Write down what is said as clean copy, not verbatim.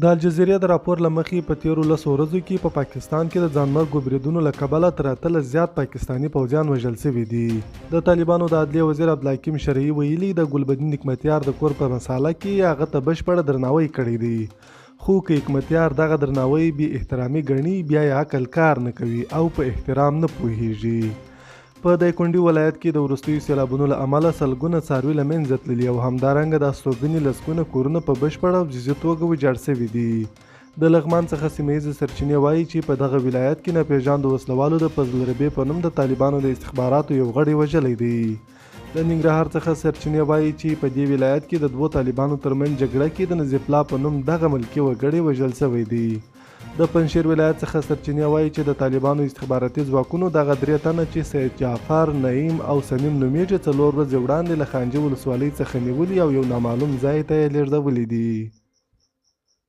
د الجزیرې د راپور له مخې په تیرو 10 ورځو کې په پاکستان کې د ځانمرګو بریدونو له کبله تر 18 زیات پاکستاني پوځیان وژل شوي دي. د طالبانو د عدلیې وزیر عبدالحکیم شرعي ویلي د ګلبدین حکمتیار د کور په مساله کې هغه ته بشپړ درناوی کړی دی، خو که حکمتیار دغه درناوی بې احترامي ګڼي بیا یې عقل کار نه کوي او په احترام نه پوهیږي. په دایکنډي ولایت کې د وروستیو سیلابونو له امله سلګونه څاروي له منځه تللي او همدارنګه د استوګنې لسګونه کورونه په بشپړه او جزئي توګه ویجاړ شوي دي. د لغمان څخه سیمه ییزې سرچینې وایي چې په دغه ولایت کې ناپېژاندو وسلوالو د فضل ربیع په نوم د طالبانو د استخباراتو یو غړی وژلی دی. د ننګرهار څخه سرچینې وایي چې په دې ولایت کې د دوو طالبانو ترمنځ جګړه کې د نظیف الله په نوم دغه ملکي وګړی وژل شوی دی. د پنجشیر ولایت څخه سرچینې وایي چې د طالبانو استخباراتي ځواکونو دغه 3 تنه چې سید جعفر، نعیم او صمیم نومیږي 4 ورځې وړاندې له خانجه ولسوالۍ څخه نیولي او یو نامعلوم ځای ته یې لیږدولي دي.